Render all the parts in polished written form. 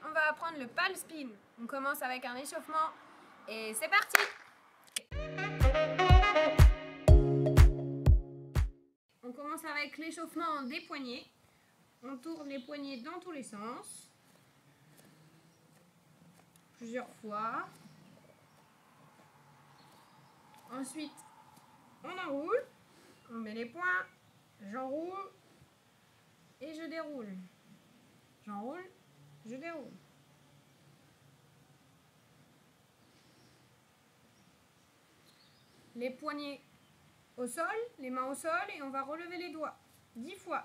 on va apprendre le palm spin. On commence avec un échauffement et c'est parti! On commence avec l'échauffement des poignets. On tourne les poignets dans tous les sens. Plusieurs fois. Ensuite, on enroule. On met les poings. J'enroule. Et je déroule. J'enroule. Je déroule. Les poignets au sol, les mains au sol et on va relever les doigts 10 fois.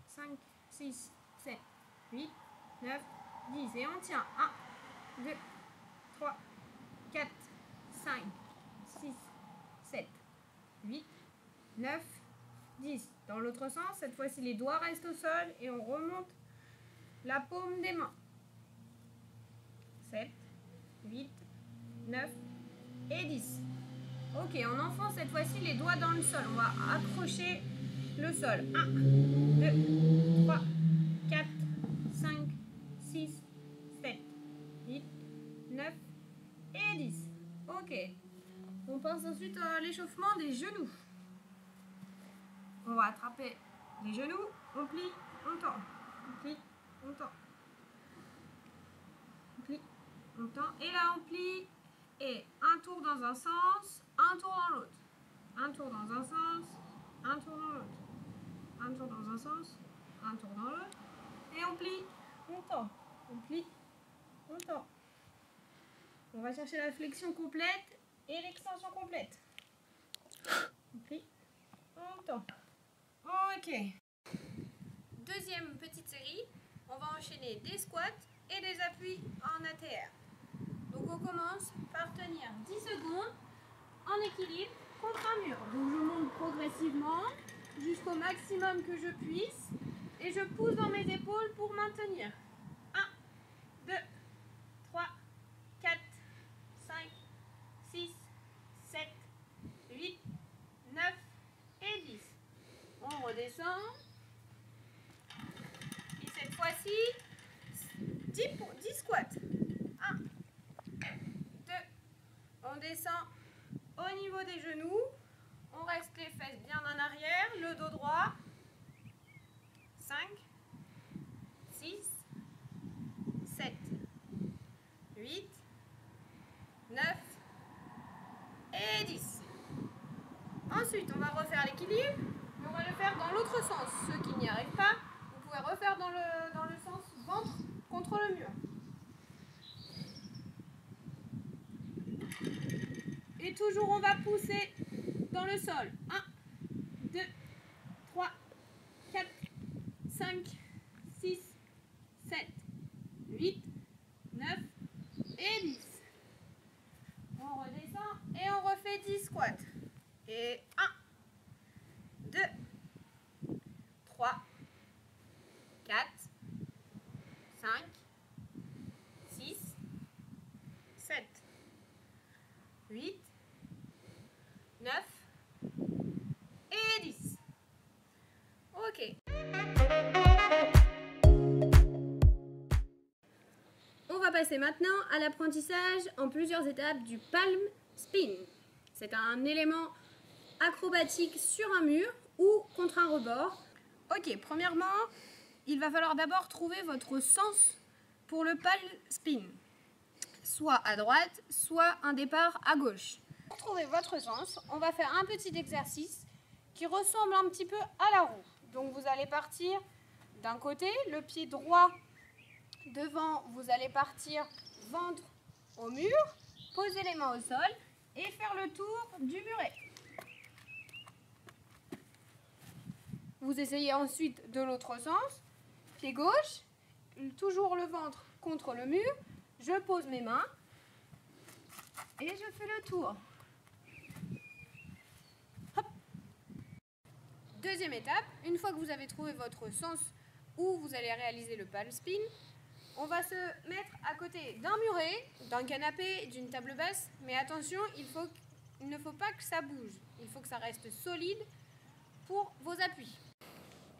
5, 6, 7, 8, 9, 10. Et on tient 1, 2, 3, 4, 5, 6, 7, 8, 9, 10. Dans l'autre sens, cette fois-ci les doigts restent au sol et on remonte la paume des mains. 7, 8, 9 et 10. Ok, on enfonce cette fois-ci les doigts dans le sol. On va accrocher le sol. 1, 2, 3, 4, 5, 6, 7, 8, 9 et 10. Ok. On passe ensuite à l'échauffement des genoux. On va attraper les genoux, on plie, on tend. On plie, on tend. On plie, on tend. Et là, on plie. Et un tour dans un sens, un tour dans l'autre. Un tour dans un sens, un tour dans l'autre. Un tour dans un sens, un tour dans l'autre. Et on plie, on tend. On plie, on tend. On va chercher la flexion complète et l'extension complète. On plie, on tend. Ok. Deuxième petite série, on va enchaîner des squats et des appuis en ATR. Donc on commence par tenir 10 secondes en équilibre contre un mur. Donc je monte progressivement jusqu'au maximum que je puisse et je pousse dans mes épaules pour maintenir. 1, 2, 3, 4, 5, 6, 7, 8, 9 et 10. On redescend. Et cette fois-ci, 10 squats. 1, 2, on descend au niveau des genoux. On reste les fesses bien en arrière, le dos droit. 5, 6, 7, 8, 9 et 10. Ensuite, on va refaire l'équilibre. Mais on va le faire dans l'autre sens. Ceux qui n'y arrivent pas, vous pouvez refaire dans le sens ventre contre le mur. Et toujours, on va pousser dans le sol. 1, 2, 3, 4, 5, 6, 7, 8, 9 et 10. On redescend et on refait 10 squats. Et 1, 2, 3, 4, 5, 6, 7, 8, 9 et 10. Ok. On va passer maintenant à l'apprentissage en plusieurs étapes du palm spin. C'est un élément acrobatique sur un mur ou contre un rebord. Ok, premièrement, il va falloir d'abord trouver votre sens pour le palm spin. Soit à droite, soit un départ à gauche. Pour trouver votre sens, on va faire un petit exercice qui ressemble un petit peu à la roue. Donc vous allez partir d'un côté, le pied droit devant, vous allez partir ventre au mur, poser les mains au sol et faire le tour du muret. Vous essayez ensuite de l'autre sens, pied gauche, toujours le ventre contre le mur, je pose mes mains et je fais le tour. Hop. Deuxième étape, une fois que vous avez trouvé votre sens où vous allez réaliser le palm spin, on va se mettre à côté d'un muret, d'un canapé, d'une table basse, mais attention, il ne faut pas que ça bouge, il faut que ça reste solide pour vos appuis.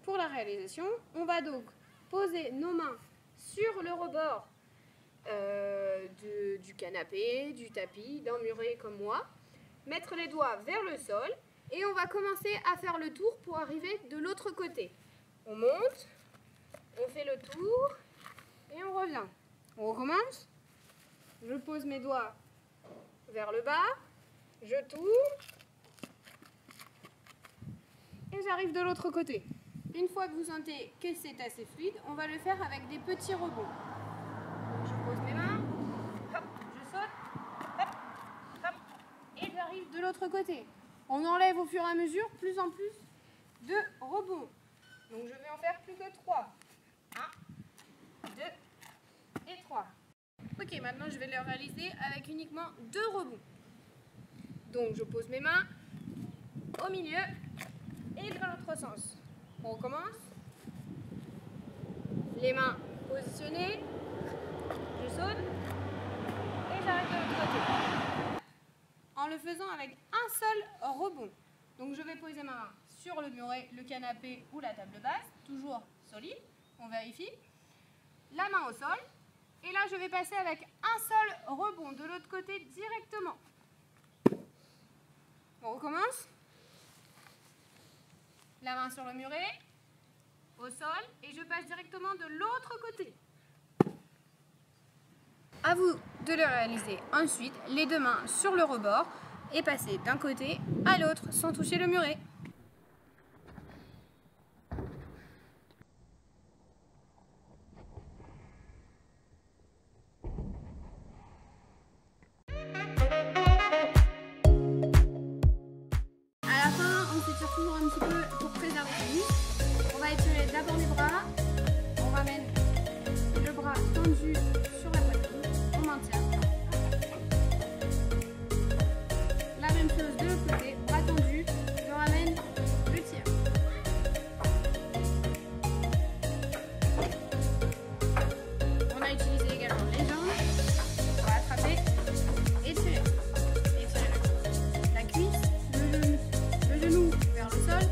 Pour la réalisation, on va donc poser nos mains sur le rebord du canapé, du tapis, d'un muret comme moi. Mettre les doigts vers le sol et on va commencer à faire le tour pour arriver de l'autre côté. On monte, on fait le tour et on revient. On recommence. Je pose mes doigts vers le bas, je tourne et j'arrive de l'autre côté. Une fois que vous sentez que c'est assez fluide, on va le faire avec des petits rebonds. Donc je pose mes mains, hop, je saute, hop, hop, et j'arrive de l'autre côté. On enlève au fur et à mesure plus en plus de rebonds. Donc je vais en faire plus que 3. 1, 2 et 3. Ok, maintenant je vais le réaliser avec uniquement 2 rebonds. Donc je pose mes mains au milieu et dans l'autre sens. On recommence. Les mains positionnées. Je saute et j'arrive de l'autre côté. En le faisant avec un seul rebond. Donc je vais poser ma main sur le muret, le canapé ou la table basse, toujours solide. On vérifie. La main au sol. Et là je vais passer avec un seul rebond de l'autre côté directement. On recommence. La main sur le muret, au sol, et je passe directement de l'autre côté. À vous de le réaliser ensuite, les 2 mains sur le rebord et passer d'un côté à l'autre sans toucher le muret. À la fin, on s'étire toujours un petit peu pour préserver les muscles. On va étirer d'abord les bras, on ramène le bras tendu sur la poitrine, on maintient. La même chose de l'autre côté, bras tendu, je ramène, je tire. On a utilisé également les jambes, on va attraper et tirer. Étirer la cuisse, le genou vers le sol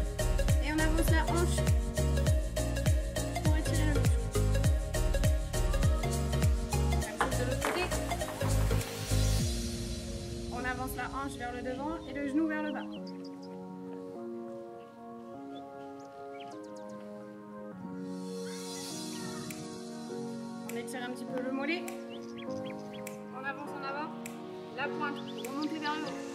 et on avance la hanche pour étirer le muscle. Même chose de l'autre côté. On avance la hanche vers le devant et le genou vers le bas. On étire un petit peu le mollet. On avance en avant. La pointe, remontez vers le haut.